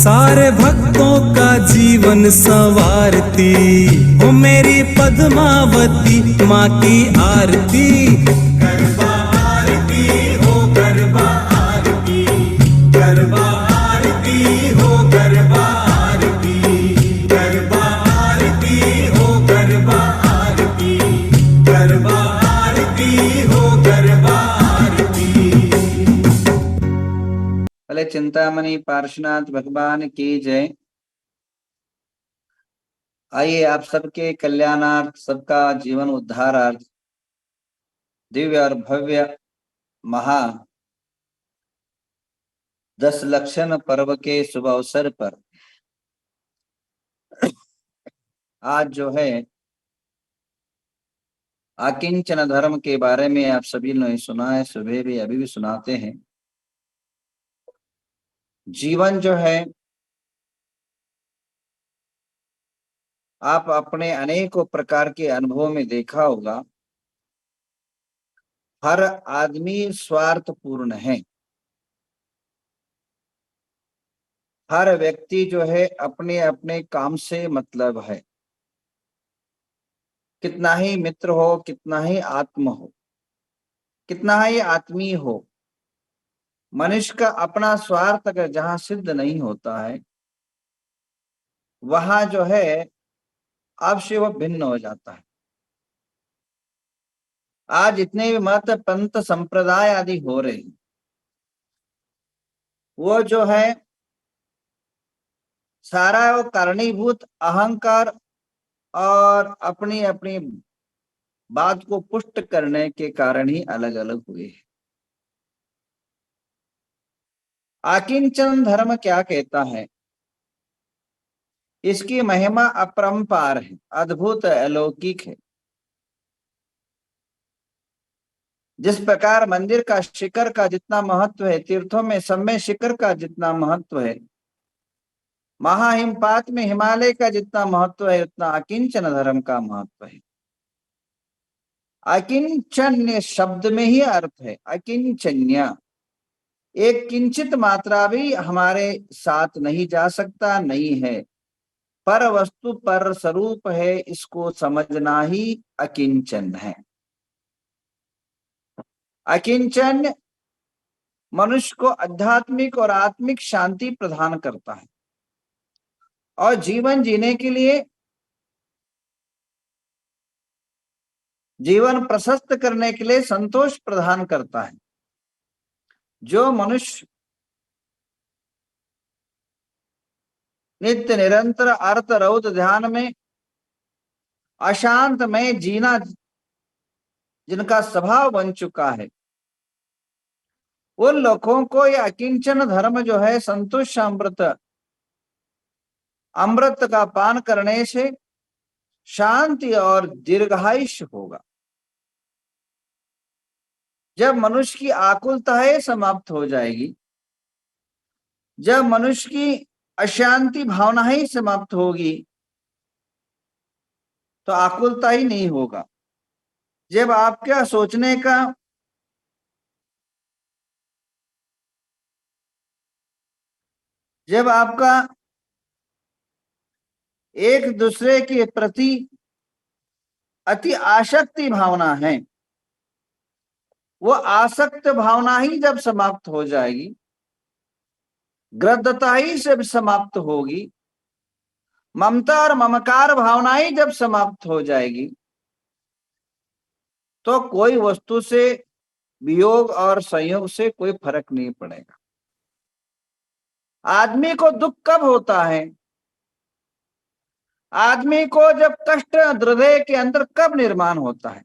सारे भक्तों का जीवन संवारती हो मेरी पद्मावती माँ की आरती। गरबा आरती हो गरबा आरती, गरबा आरती हो गरबा आरती, गरबा आरती हो गरबा आरती, गरबा आरती हो गरबा आरती। भले चिंतामणि पार्श्वनाथ भगवान की जय। आइए आप सबके कल्याणार्थ, सबका जीवन उद्धारार्थ दिव्य और भव्य महा 10 लक्षण पर्व के शुभ अवसर पर आज जो है आकिंचन धर्म के बारे में आप सभी ने सुना है, सुबह भी अभी भी सुनाते हैं। जीवन जो है आप अपने अनेकों प्रकार के अनुभवों में देखा होगा, हर आदमी स्वार्थपूर्ण है। हर व्यक्ति जो है अपने अपने काम से मतलब है। कितना ही मित्र हो, कितना ही आत्म हो, कितना ही आत्मीय हो, मनुष्य का अपना स्वार्थ अगर जहां सिद्ध नहीं होता है वहां जो है अवश्य वह भिन्न हो जाता है। आज जितने भी मत पंथ संप्रदाय आदि हो रहे हैं वो जो है सारा वो कारणीभूत अहंकार और अपनी अपनी बात को पुष्ट करने के कारण ही अलग अलग हुए हैं। आकिंचन धर्म क्या कहता है? इसकी महिमा अपरंपार है, अद्भुत अलौकिक है। जिस प्रकार मंदिर का शिखर का जितना महत्व है, तीर्थों में सब में शिखर का जितना महत्व है, महाहिमपात में हिमालय का जितना महत्व है, उतना अकिंचन धर्म का महत्व है। अकिंचन्य शब्द में ही अर्थ है अकिंचन्य। एक किंचित मात्रा भी हमारे साथ नहीं जा सकता, नहीं है। पर वस्तु पर स्वरूप है, इसको समझना ही अकिंचन है। अकिंचन मनुष्य को आध्यात्मिक और आत्मिक शांति प्रदान करता है और जीवन जीने के लिए, जीवन प्रशस्त करने के लिए संतोष प्रदान करता है। जो मनुष्य नित्य निरंतर अर्थ रौद्र ध्यान में अशांत में जीना जिनका स्वभाव बन चुका है, उन लोगों को यह अकिंचन धर्म जो है संतुष्ट अमृत, अमृत का पान करने से शांति और दीर्घायुष्य होगा। जब मनुष्य की आकुलताएं समाप्त हो जाएगी, जब मनुष्य की अशांति भावना ही समाप्त होगी, तो आकुलता ही नहीं होगा। जब आपका सोचने का, जब आपका एक दूसरे के प्रति अति आसक्ति भावना है, वो आसक्त भावना ही जब समाप्त हो जाएगी, ग्रद्धता ही जब समाप्त होगी, ममता और ममकार भावना ही जब समाप्त हो जाएगी, तो कोई वस्तु से वियोग और संयोग से कोई फर्क नहीं पड़ेगा। आदमी को दुख कब होता है? आदमी को जब कष्ट हृदय के अंदर कब निर्माण होता है?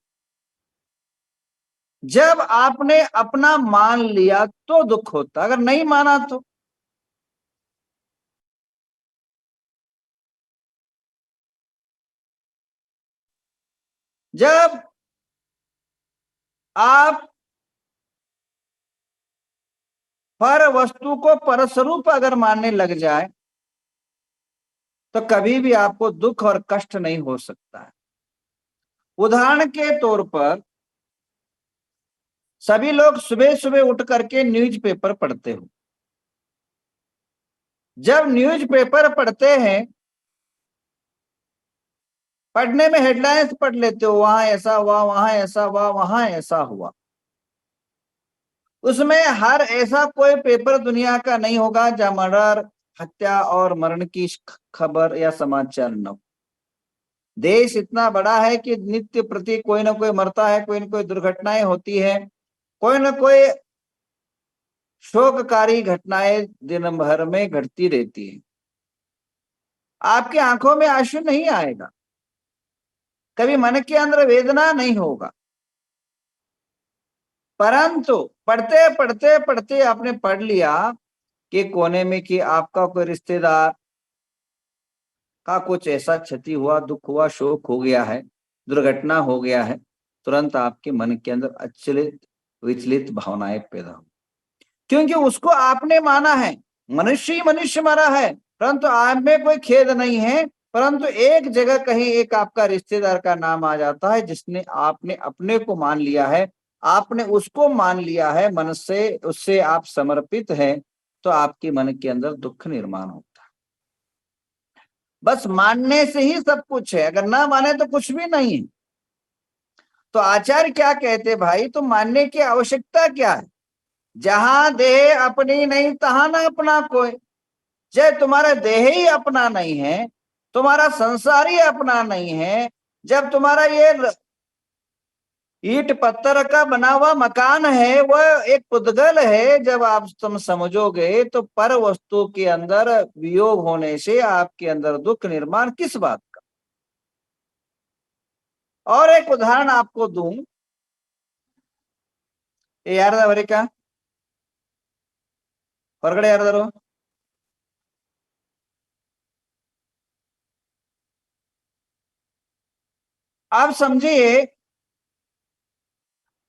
जब आपने अपना मान लिया तो दुख होता, अगर नहीं माना तो। जब आप पर वस्तु को परस्वरूप अगर मानने लग जाए तो कभी भी आपको दुख और कष्ट नहीं हो सकता है। उदाहरण के तौर पर सभी लोग सुबह सुबह उठ करके न्यूज़पेपर पढ़ते हो। जब न्यूज़पेपर पढ़ते हैं, पढ़ने में हेडलाइंस पढ़ लेते हो, वहां ऐसा हुआ, वहां ऐसा हुआ, वहां ऐसा हुआ। उसमें हर ऐसा कोई पेपर दुनिया का नहीं होगा जहां मर्डर, हत्या और मरण की खबर या समाचार न हो। देश इतना बड़ा है कि नित्य प्रति कोई ना कोई मरता है, कोई ना कोई दुर्घटनाएं होती है, कोई ना कोई शोककारी घटनाएं दिन भर में घटती रहती है। आपकी आंखों में आंसू नहीं आएगा, कभी मन के अंदर वेदना नहीं होगा, परंतु पढ़ते पढ़ते पढ़ते आपने पढ़ लिया कि कोने में कि आपका कोई रिश्तेदार का कुछ ऐसा क्षति हुआ, दुख हुआ, शोक हो गया है, दुर्घटना हो गया है, तुरंत आपके मन के अंदर अचलित विचलित भावनाएं पैदा हो, क्योंकि उसको आपने माना है। मनुष्य ही मनुष्य मरा है, परंतु आप में कोई खेद नहीं है, परंतु एक जगह कहीं एक आपका रिश्तेदार का नाम आ जाता है जिसने आपने अपने को मान लिया है, आपने उसको मान लिया है, मन से उससे आप समर्पित हैं, तो आपके मन के अंदर दुख निर्माण होता है। बस मानने से ही सब कुछ है, अगर ना माने तो कुछ भी नहीं है। तो आचार्य क्या कहते भाई, तो मानने की आवश्यकता क्या है? जहां देह अपनी नहीं तहां ना अपना कोई। जब तुम्हारा देह ही अपना नहीं है, तुम्हारा संसार ही अपना नहीं है, जब तुम्हारा ये ईट पत्थर का बना हुआ मकान है वह एक पुद्गल है, जब आप तुम समझोगे तो पर वस्तु के अंदर वियोग होने से आपके अंदर दुख निर्माण किस बात का। और एक उदाहरण आपको दूं, यार अमेरिका ಹೊರಗಡೆ ಯಾರದಾರು? आप समझिए,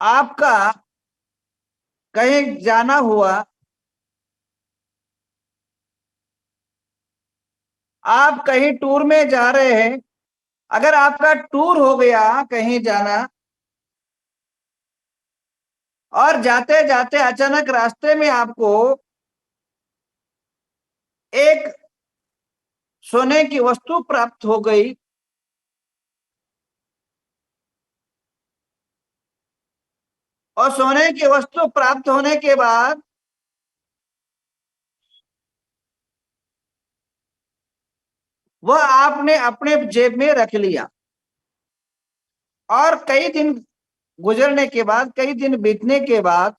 आपका कहीं जाना हुआ, आप कहीं टूर में जा रहे हैं, अगर आपका टूर हो गया कहीं जाना और जाते जाते अचानक रास्ते में आपको एक सोने की वस्तु प्राप्त हो गई, और सोने की वस्तु प्राप्त होने के बाद वह आपने अपने जेब में रख लिया, और कई दिन गुजरने के बाद, कई दिन बीतने के बाद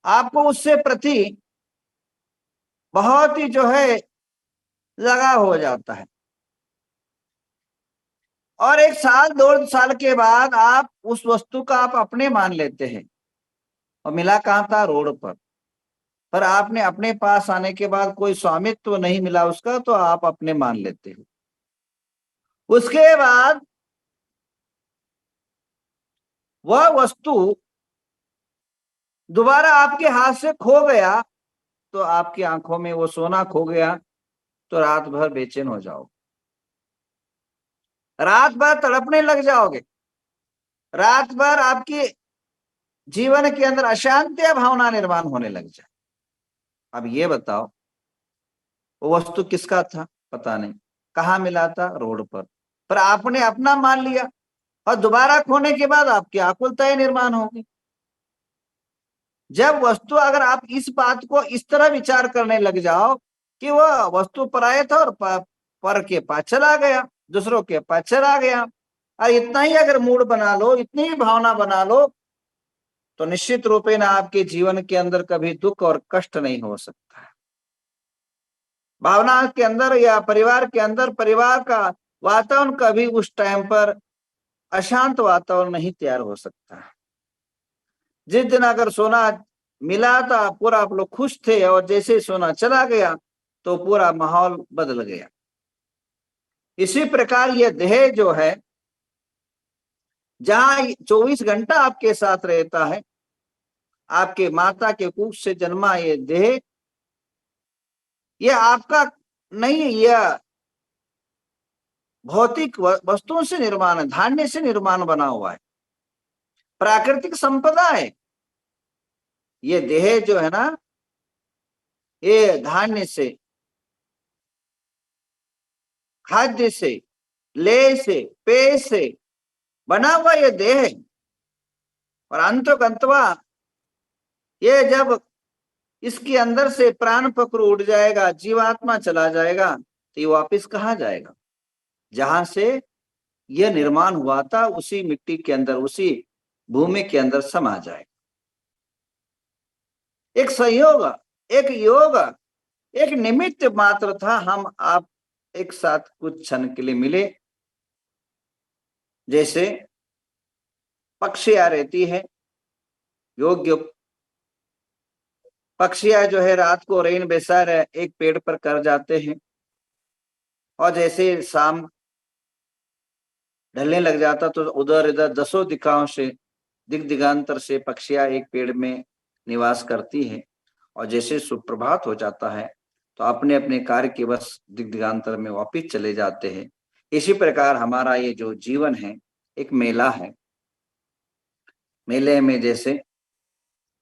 आपको उससे प्रति बहुत ही जो है लगाव हो जाता है, और एक साल 2 साल के बाद आप उस वस्तु का आप अपने मान लेते हैं। और मिला कहाँ था? रोड पर आपने अपने पास आने के बाद कोई स्वामित्व नहीं मिला उसका, तो आप अपने मान लेते हो। उसके बाद वह वस्तु दोबारा आपके हाथ से खो गया, तो आपकी आंखों में वो सोना खो गया, तो रात भर बेचैन हो जाओगे, रात भर तड़पने लग जाओगे, रात भर आपकी जीवन के अंदर अशांति भावना निर्माण होने लग जाए। अब ये बताओ, वो वस्तु किसका था? पता नहीं, कहाँ मिला था? रोड पर आपने अपना मान लिया, और दोबारा खोने के बाद आपकी आकुलताएं निर्माण होगी। जब वस्तु, अगर आप इस बात को इस तरह विचार करने लग जाओ कि वह वस्तु पराया था और पर के पास चला गया, दूसरों के पास चला गया, और इतना ही अगर मूड बना लो, इतनी ही भावना बना लो, तो निश्चित रूपे ना आपके जीवन के अंदर कभी दुख और कष्ट नहीं हो सकता है। भावना के अंदर या परिवार के अंदर परिवार का वातावरण कभी उस टाइम पर अशांत वातावरण नहीं तैयार हो सकता है। जिस दिन अगर सोना मिला था, पूरा आप लोग खुश थे, और जैसे सोना चला गया तो पूरा माहौल बदल गया। इसी प्रकार यह देह जो है, जहां 24 घंटा आपके साथ रहता है, आपके माता के कुख से जन्मा ये देह, यह आपका नहीं, यह भौतिक वस्तुओं से निर्माण है, धान्य से निर्माण बना हुआ है, प्राकृतिक संपदा है। ये देह जो है ना, ये धान्य से, खाद्य से, लेह से, पेय से बना हुआ ये देह है। और अंतवा ये जब इसके अंदर से प्राण पक्र उड़ जाएगा, जीवात्मा चला जाएगा, तो ये वापिस कहाँ जाएगा? जहां से यह निर्माण हुआ था उसी मिट्टी के अंदर, उसी भूमि के अंदर समा जाएगा। एक संयोग, एक योग, एक निमित्त मात्र था। हम आप एक साथ कुछ क्षण के लिए मिले। जैसे पक्षियां रहती है, योग्य पक्षियां जो है रात को रेन बेसार एक पेड़ पर कर जाते हैं, और जैसे शाम ढलने लग जाता तो उधर इधर दसों दिशाओं से, दिग दिगांतर से पक्षियां एक पेड़ में निवास करती है। और जैसे सुप्रभात हो जाता है तो अपने अपने कार्य के बस दिग दिगांतर में वापिस चले जाते हैं। इसी प्रकार हमारा ये जो जीवन है एक मेला है। मेले में जैसे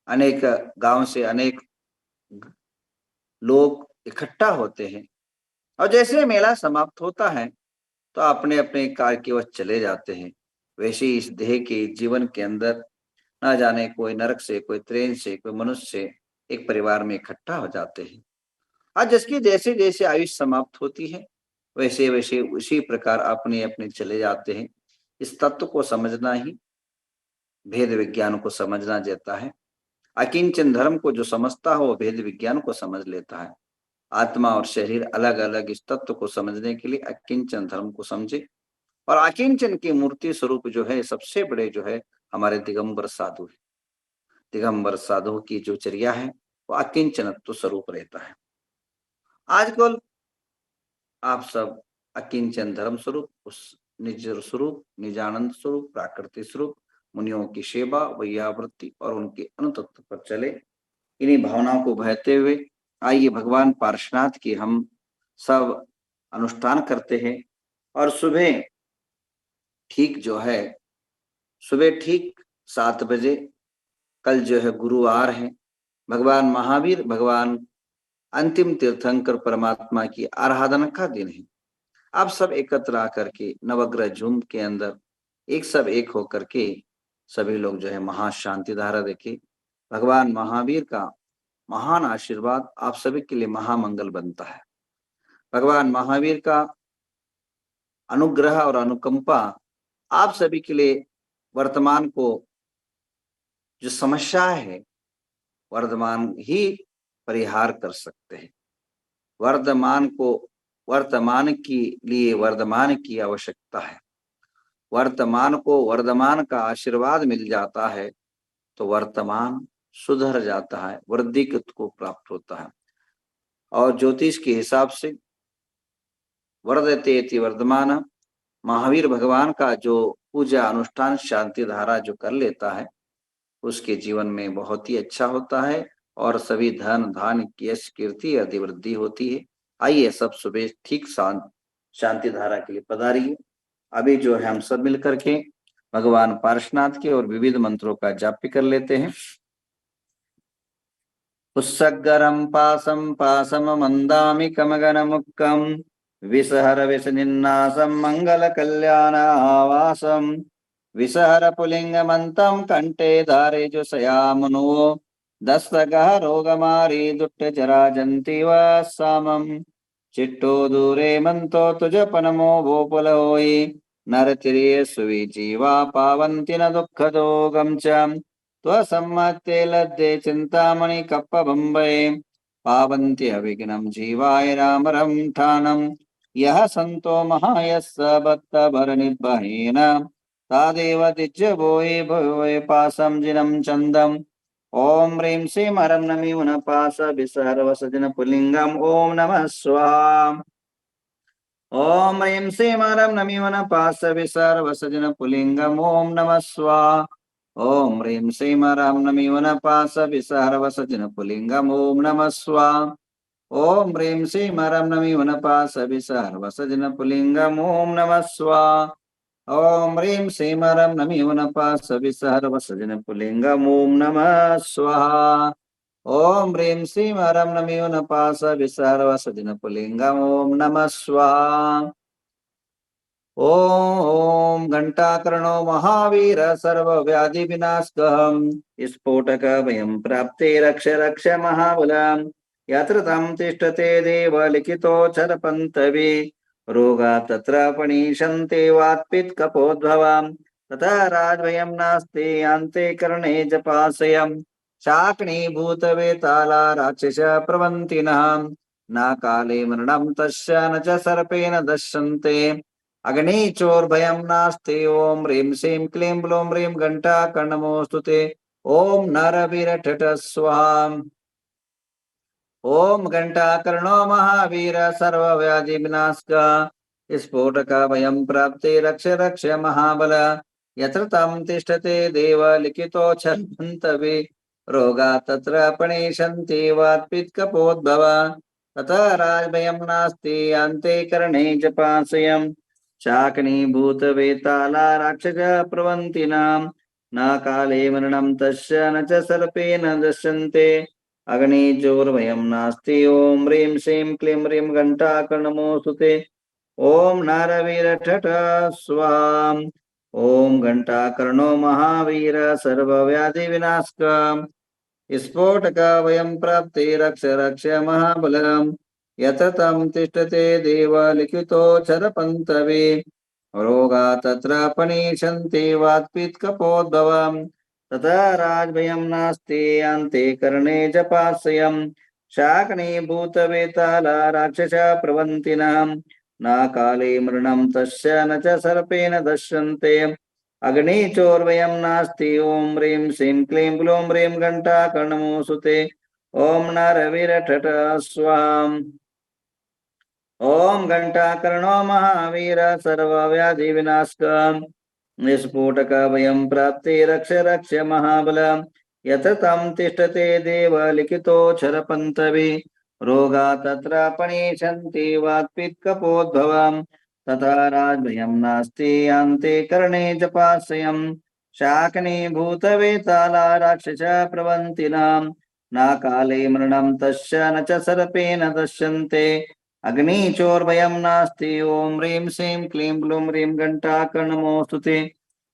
अनेक गांव से अनेक लोग इकट्ठा होते हैं, और जैसे मेला समाप्त होता है तो अपने अपने कार्य की ओर चले जाते हैं। वैसे ही इस देह के जीवन के अंदर ना जाने कोई नरक से, कोई त्रेन से, कोई मनुष्य से एक परिवार में इकट्ठा हो जाते हैं। आज जिसकी जैसे जैसे आयुष समाप्त होती है वैसे वैसे उसी प्रकार अपने अपने चले जाते हैं। इस तत्व को समझना ही भेद विज्ञान को समझना जाता है। अकिंचन धर्म को जो समझता हो वो भेद विज्ञान को समझ लेता है। आत्मा और शरीर अलग अलग, इस तत्व को समझने के लिए अकिंचन धर्म को समझे। और अकिंचन की मूर्ति स्वरूप जो है सबसे बड़े जो है हमारे दिगंबर साधु है। दिगंबर साधु की जो चर्या है वो अकिंचनत्व स्वरूप रहता है। आजकल आप सब अकिंचन धर्म स्वरूप, उस निज स्वरूप, निजानंद स्वरूप, प्राकृतिक स्वरूप, मुनियों की सेवा, वैयावृत्ति और उनके अनुतत्व पर चले। इन्हीं भावनाओं को बहते हुए आइए भगवान पार्श्वनाथ की हम सब अनुष्ठान करते हैं। और सुबह ठीक जो है, सुबह ठीक 7 बजे, कल जो है गुरुवार है, भगवान महावीर, भगवान अंतिम तीर्थंकर परमात्मा की आराधना का दिन है। आप सब एकत्र आकर के नवग्रह झुंड के अंदर एक सब एक होकर के सभी लोग जो है महाशांति धारा देखे। भगवान महावीर का महान आशीर्वाद आप सभी के लिए महामंगल बनता है। भगवान महावीर का अनुग्रह और अनुकंपा आप सभी के लिए वर्तमान को जो समस्या है वर्तमान ही परिहार कर सकते हैं। वर्तमान को वर्तमान के लिए वर्तमान की आवश्यकता है। वर्तमान को वर्तमान का आशीर्वाद मिल जाता है तो वर्तमान सुधर जाता है, वृद्धि को प्राप्त होता है। और ज्योतिष के हिसाब से वर्धते इति वर्धमान, महावीर भगवान का जो पूजा अनुष्ठान शांति धारा जो कर लेता है उसके जीवन में बहुत ही अच्छा होता है और सभी धन धान यश कीर्ति आदि वृद्धि होती है। आइए सब सुबह ठीक शांति धारा के लिए पधारिए। अभी जो है हम सब मिलकर के भगवान पार्श्वनाथ के और विविध मंत्रों का जाप कर लेते हैं। उत्सगरम पासम पासम मंदामि कमगन मुक्कम विसहर विषनिन्नासम मंगल कल्याण आवासम विसहर पुलिंग मंतम कंठे धारे जो सयामनो दस्तगह रोगमारी दुट्ट जरा जंती वामम चिट्टो दूरे मंतो तुझ पनमो भोपुल होई नर तिरिय सुवी जीवा पावंति न दुख दोगम च त्वसम्मते लद्दे चिंतामणि कप्प बंबे पावंति अविघ्नं जीवाय राम रम ठानम यह संतो महायस्स बत्त भर निर्भहेन तादेव दिज्य बोए भोए पासम जिनम चंदम ओम ह्रीं श्रीं हरं नमि उनपास विसर्वसजन पुलिंगम ओम नमः स्वाहा। ओम ह्रीं श्रीं हरं नमि उनपास विसर्वसजन पुलिंगम ओम नमः स्वाहा। ओम ह्रीं श्रीं हरं नमि उनपास विसर्वसजन पुलिंगम ओम नमः स्वाहा। ओम ह्रीं श्रीं हरं नमि उनपास विसर्वसजन पुलिंगम ओम नमः स्वाहा। ओम ह्रीं श्रीं हरं नमि उनपास विसर्वसजन पुलिंगम ओम नमः स्वाहा। ओम ह्रीं श्रीं हरं नमो नपास विसर्वसदिन पुलिंगम ओम नमः स्वाहा। ओम घंटाकर्णो महावीर सर्व व्याधि विनाशकहम स्फोटक भयं प्राप्ते रक्ष रक्ष महाबलम यत्र तं तिष्ठते देव लिखितो चरपन्तवि रोगा तत्र पणीशन्ते वात्पित् कपोद्भवम् तथा राजभयं नास्ति अन्ते कर्णे जपासयम् शाकनी भूतवेताला राक्षस प्रवन्तिनः न काले मरणं तस्य न च सर्पेण दश्यन्ते अग्नि चोर्भयं नास्ति ओम ह्रीं श्रीं क्लीं ब्लूं ह्रीं घंटा कर्णमोस्तुते ओम नरवीरठठ स्वाहा। ओम घंटा कर्णो महावीर सर्वव्याधि विनाशक स्फोटक भयं प्राप्ते रक्ष रक्ष महाबल यत्र तं तिष्ठते देव लिखितो छन्दन्ति रोगा तत्र पणेशन्ति वात्पित्कपोद्भव ततः राजभयं नास्ति अन्ते कर्णे जपाशयम् शाकनी भूतवेताला राक्षस प्रवन्तिनां न काले मरणं तस्य न च सर्पेण दश्यन्ते अग्निजोर्भयं नास्ति ओम ह्रीं श्रीं क्लीं ह्रीं घंटाकर्णमोस्तुते ओम नारवीरठठ स्वाहा। ओम घंटाकर्णो महावीर सर्वव्याधि विनाशक स्फोटक वयं प्राप्ते रक्ष रक्ष महाबलम् यत्र तं तिष्ठते देव लिखितो चरपन्तवे रोगा तत्र पणीशन्ति वात्पित्कपोद्भवम् तथा राजभयं नास्ति अन्ते कर्णे जपाश्रयम् शाकनी भूतवेताला राक्षस प्रवन्तिनां न काले मरणं तस्य न च सर्पेण दश्यन्ते अग्निचोर्वयं नास्ति ओम ह्रीं श्रीं क्लीं ब्लूं ह्रीं घंटा कर्णमोस्तुते ओम नरवीरठठ स्वाहा। ओम घंटा कर्णो महावीर सर्वव्याधि विनाशक निस्फोटक भयं प्राप्ते रक्ष रक्ष महाबल यत्र तं तिष्ठते देव लिखितो क्षरपन्तवि रोगा तत्र पणीशन्ति वात्पित्कपोद्भवम् तथा राजभयं नास्ति अन्ते कर्णे जपाश्रयम् शाकनी भूतवेताला राक्षस प्रवन्तिनां न काले मरणं तस्य न च सर्पेण दश्यन्ते अग्निचोर्भयं नास्ति ओम ह्रीं श्रीं क्लीं ब्लूं ह्रीं घंटाकर्णमोस्तुते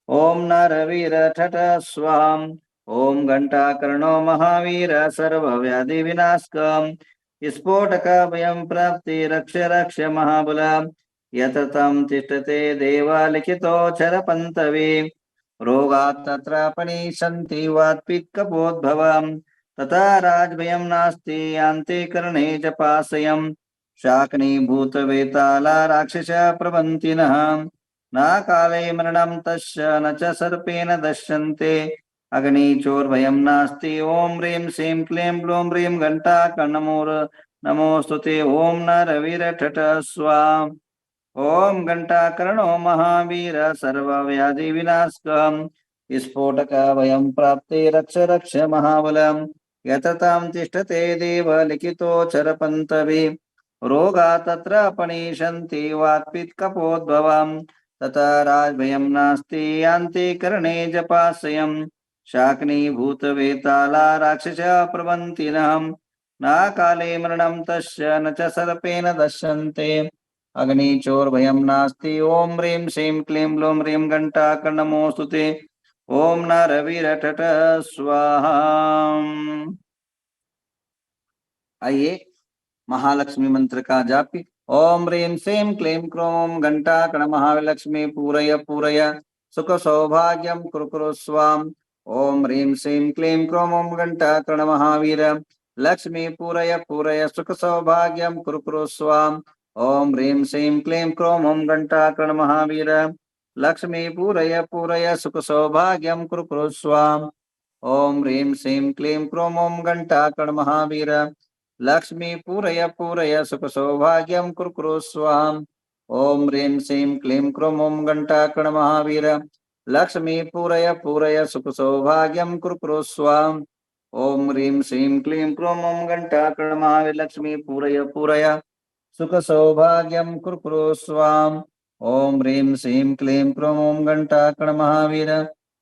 ओम नरवीरठठ स्वाहा। ओम घंटाकर्णो महावीर सर्वव्याधि विनाशकम् स्फोटक भयं प्राप्ति रक्ष रक्ष महाबल यत्र तं तिष्ठते देव लिखितो क्षरपन्तवे रोगा तत्र पणीशन्ति वात्पित्कपोद्भवम् तथा राजभयं नास्ति अन्ते कर्णे जपाशयम् शाकनी भूतवेताला राक्षस प्रवन्तिनः न काले मरणं तस्य न च सर्पेण दश्यन्ते अग्निचोर्भयं नास्ति ओम ह्रीं श्रीं क्लीं ब्लूं ह्रीं घंटाकर्णमोर नमोस्तुते ओम नरवीरठठ स्वाहा। ओम घंटाकर्णो महावीर सर्वव्याधि विनाशकम् स्फोटक भयं प्राप्ते रक्ष रक्ष महाबलम् यत्र तं तिष्ठते देव लिखितो क्षरपन्तवे रोगा तत्र पणीशन्ति वात्पित्कपोद्भवम् तथा राजभयं नास्ति अन्ते कर्णे जपाश्रयम् शाकनी भूतवेताला राक्षस प्रवन्तिनः न काले मरणं तस्य न च सर्पेण दश्यन्ते अग्निचोर्भयं नास्ति ओम ह्रीं श्रीं क्लीं ब्लूं ह्रीं घंटाकर्णमोस्तुते ओम नरवीरठठ स्वाहा। आइए महालक्ष्मी मंत्र का जाप। ओम ह्रीं श्रीं क्लीं क्रोम घंटाकर्ण महालक्ष्मी पूरय पूरय सुख सौभाग्यं कुरु कुरु स्वाम। ओम ह्रीं श्रीं क्लीं क्रोम घंटाकर्ण महावीर लक्ष्मी पूरय पूरय सुख सौभाग्यं कुरु कुरु स्वाम। ओम ह्रीं श्रीं क्लीं क्रोम घंटाकर्ण महावीर लक्ष्मी पूरय पूरय सुख सौभाग्यं कुरु कुरु स्वाम। ओम ह्रीं श्रीं क्लीं क्रोम घंटाकर्ण महावीर लक्ष्मी पूरय पूरय सुख सौभाग्यं कुरु कुरु स्वाम। ओम ह्रीं श्रीं क्लीं क्रोम घंटाकर्ण महावीर लक्ष्मी पूरय पूरय सुख सौभाग्यं कुरु कुरु स्वाम। ओम ह्रीं श्रीं क्लीं क्रोम घंटाकर्ण महावीर लक्ष्मी पूरय पूरय सुख सौभाग्यं कुरु कुरु स्वाम। ओम ह्रीं श्रीं क्लीं क्रोम घंटाकर्ण महावीर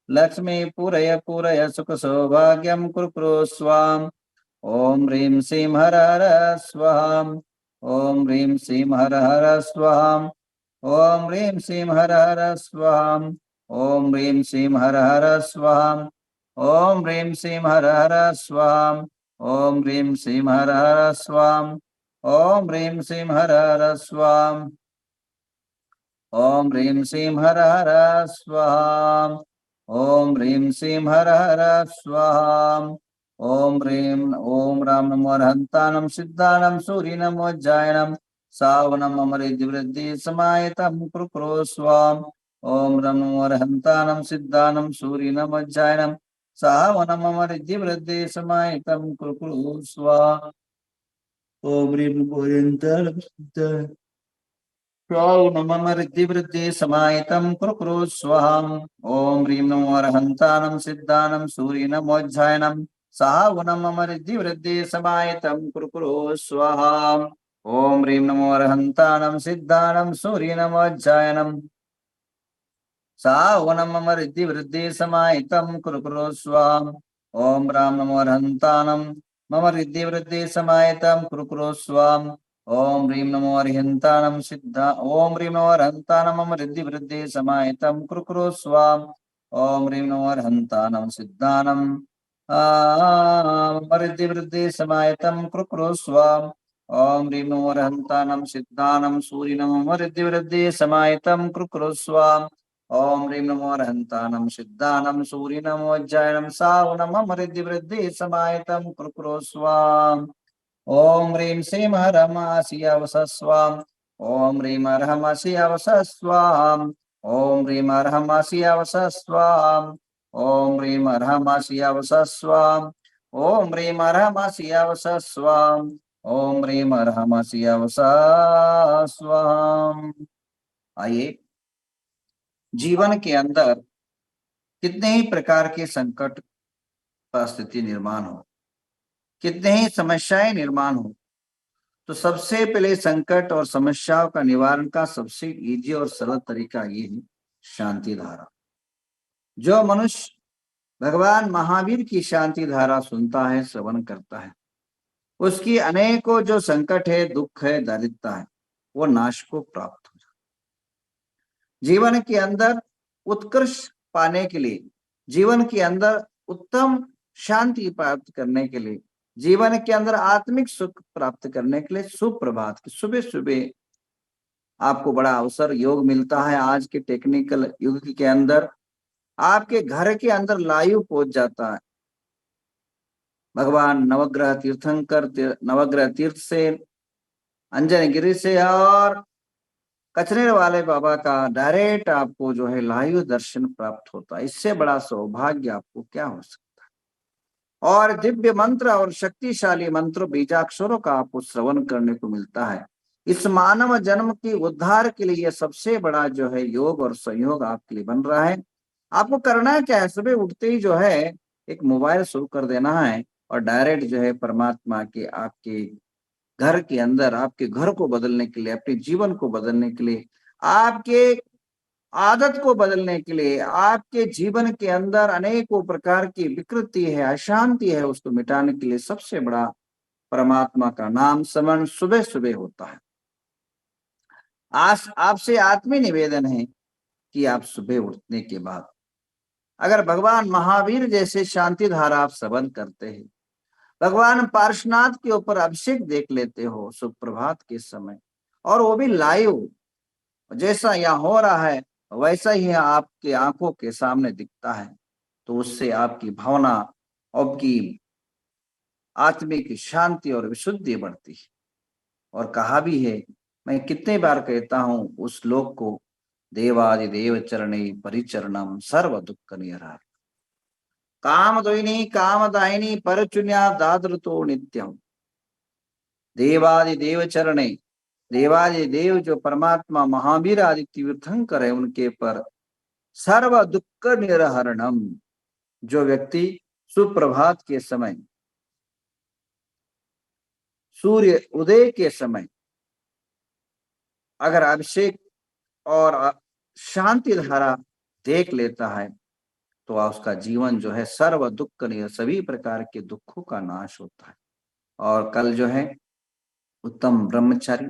लक्ष्मी पूरय पूरय सुख सौभाग्यं कुरु कुरु स्वाम। ओम ह्रीं श्रीं हर हर स्वाहा। ओम ह्रीं श्रीं हर हर स्वाहा। ओम ह्रीं श्रीं हर हर स्वाहा। ओम ह्रीं श्रीं हर हर स्वाहा। ओम ह्रीं श्रीं हर हर स्वाहा। ओम ह्रीं श्रीं हर हर स्वाहा। ओम ह्रीं श्रीं हर हर स्वाहा। ओम ह्रीं श्रीं हर हर स्वाहा। ओम ह्रीं श्रीं हर हर स्वाहा। ओम ह्रीं ओम राम नमो अर्हन्तानं सिद्धानं सूर्यनमोज्जायनं सावनम अमृत वृद्धि समायतं कुरु स्वाम। ओम राम नमो अर्हन्तानं सिद्धानं सूर्यनमोज्जायनं सावनम अमृत वृद्धि समायतं कुरु स्वाम। ओम ह्रीं नमो अर्हन्तानं सिद्धानं नमृद्धि वृद्धि समाहितं कुरु स्वाहा। ओम ह्रीं नमो अर्हन्तानं सिद्धानं सूर्यनमोज्झायनं सावनम अमृद्धि वृद्धि समाहितं कुरु स्वाहा। ओम ह्रीं नमो अर्हन्तानं सिद्धानं सूर्यनमोज्झायनं सावनम अमृद्धि वृद्धि समाहितं कुरु स्वाहा। ओम राम नमो अर्हन्तानं मम रिद्धि वृद्धि समाहितं कुरु स्वाहा। ओम ह्रीं नमो अर्हन्तानं सिद्धा ओम ह्रीं नमो अर्हन्तानं मम रिद्धि वृद्धि समाहितं कुरु स्वाहा। ओम ह्रीं नमो अर्हन्तानं सिद्धानं मम रिद्धि वृद्धि समाहितं कुरु स्वाहा। ओम ह्रीं नमो अर्हन्तानं सिद्धानं सूर्यनं मम रिद्धि वृद्धि समाहितं कुरु स्वाहा। ओम ह्रीं नमो अर्हन्तानं सिद्धानं सूर्यनमोज्जायनं सावनम मम रिद्धि वृद्धि समाहितं कुरु स्वाहा। ओम ह्रीं श्रीं हरमासियावसस्वाम। ओम ह्रीं हरमासियावसस्वाम। ओम ह्रीं हरमासियावसस्वाम। ओम ह्रीं हरमासियावसस्वाम। ओम ह्रीं हरमासियावसस्वाम। ओम ह्रीं हरमासियावसस्वाम। आइए, जीवन के अंदर कितने ही प्रकार के संकट परिस्थिति निर्माण हो, कितने ही समस्याएं निर्माण हो, तो सबसे पहले संकट और समस्याओं का निवारण का सबसे इजी और सरल तरीका ये है शांति धारा। जो मनुष्य भगवान महावीर की शांति धारा सुनता है, श्रवण करता है, उसकी अनेकों जो संकट है, दुख है, दरिद्रता है, वो नाश को प्राप्त हो जाता। जीवन के अंदर उत्कृष्ट पाने के लिए, जीवन के अंदर उत्तम शांति प्राप्त करने के लिए, जीवन के अंदर आत्मिक सुख प्राप्त करने के लिए सुप्रभात की सुबह सुबह आपको बड़ा अवसर योग मिलता है। आज के टेक्निकल युग के अंदर आपके घर के अंदर लाइव पहुंच जाता है। भगवान नवग्रह तीर्थंकर नवग्रह तीर्थ से, अंजन गिरी से और कचरे वाले बाबा का डायरेक्ट आपको जो है लाइव दर्शन प्राप्त होता है। इससे बड़ा सौभाग्य आपको क्या हो सकता है। और दिव्य मंत्र और शक्तिशाली मंत्र बीजाक्षरों का आपको श्रवण करने को मिलता है। इस मानव जन्म की उद्धार के लिए यह सबसे बड़ा जो है योग और संयोग आपके लिए बन रहा है। आपको करना क्या है, सुबह उठते ही जो है एक मोबाइल शुरू कर देना है और डायरेक्ट जो है परमात्मा के आपके घर के अंदर, आपके घर को बदलने के लिए, अपने जीवन को बदलने के लिए, आपके आदत को बदलने के लिए, आपके जीवन के अंदर अनेकों प्रकार की विकृति है, अशांति है, उसको मिटाने के लिए सबसे बड़ा परमात्मा का नाम स्मरण सुबह सुबह होता है। आज आपसे आत्मीय निवेदन है कि आप सुबह उठने के बाद अगर भगवान महावीर जैसे शांति धारा आप श्रवण करते हैं, भगवान पार्श्वनाथ के ऊपर अभिषेक देख लेते हो सुप्रभात के समय, और वो भी लाइव, जैसा यहाँ हो रहा है वैसा ही आपके आंखों के सामने दिखता है, तो उससे आपकी भावना, आपकी आत्मिक शांति और विशुद्धि बढ़ती है। और कहा भी है, मैं कितने बार कहता हूं उस श्लोक को, देवादिदेव चरणे परिचरणम सर्व दुख निहरार, कामद्वयिनी कामदायिनी परचुन्या दादृतो नित्यम। देवादिदेव चरणे, देवादिदेव जो परमात्मा महावीर आदि तीर्थंकर है, उनके पर सर्व दुख निरहरणम। जो व्यक्ति सुप्रभात के समय, सूर्य उदय के समय अगर अभिषेक और शांति धारा देख लेता है, तो उसका जीवन जो है सर्व दुख निर, सभी प्रकार के दुखों का नाश होता है। और कल जो है उत्तम ब्रह्मचारी,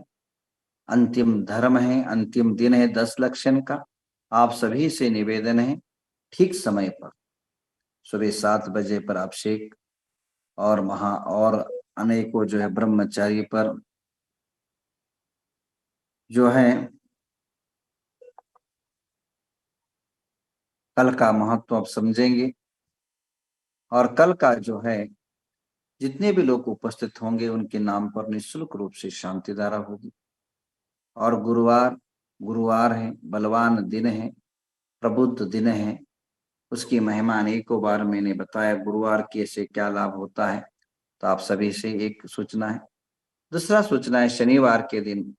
अंतिम धर्म है, अंतिम दिन है 10 लक्षण का। आप सभी से निवेदन है ठीक समय पर सुबह 7 बजे पर अभिषेक और और अनेकों जो है ब्रह्मचारी पर जो है कल का महत्व आप समझेंगे। और कल का जो है जितने भी लोग उपस्थित होंगे उनके नाम पर निःशुल्क रूप से शांति धारा होगी। और गुरुवार है, बलवान दिन है, प्रबुद्ध दिन है, उसकी महिमा अनेकों बार मैंने बताया गुरुवार के से क्या लाभ होता है। तो आप सभी से एक सूचना है। दूसरा सूचना है शनिवार के दिन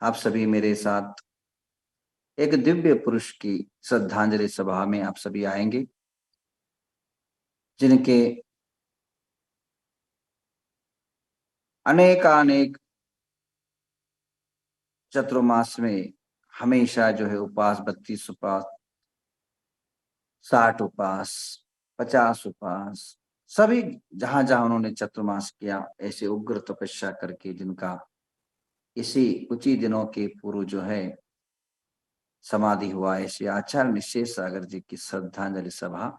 आप सभी मेरे साथ एक दिव्य पुरुष की श्रद्धांजलि सभा में आप सभी आएंगे, जिनके अनेक चतुर्मास में हमेशा जो है उपवास, 32 उपवास, 60 उपवास, 50 उपवास, सभी जहां जहां उन्होंने चतुर्मास किया ऐसे उग्र तपस्या करके, जिनका इसी कुछ ही दिनों के पूर्व जो है समाधि हुआ, ऐसे आचार्य निशेष सागर जी की श्रद्धांजलि सभा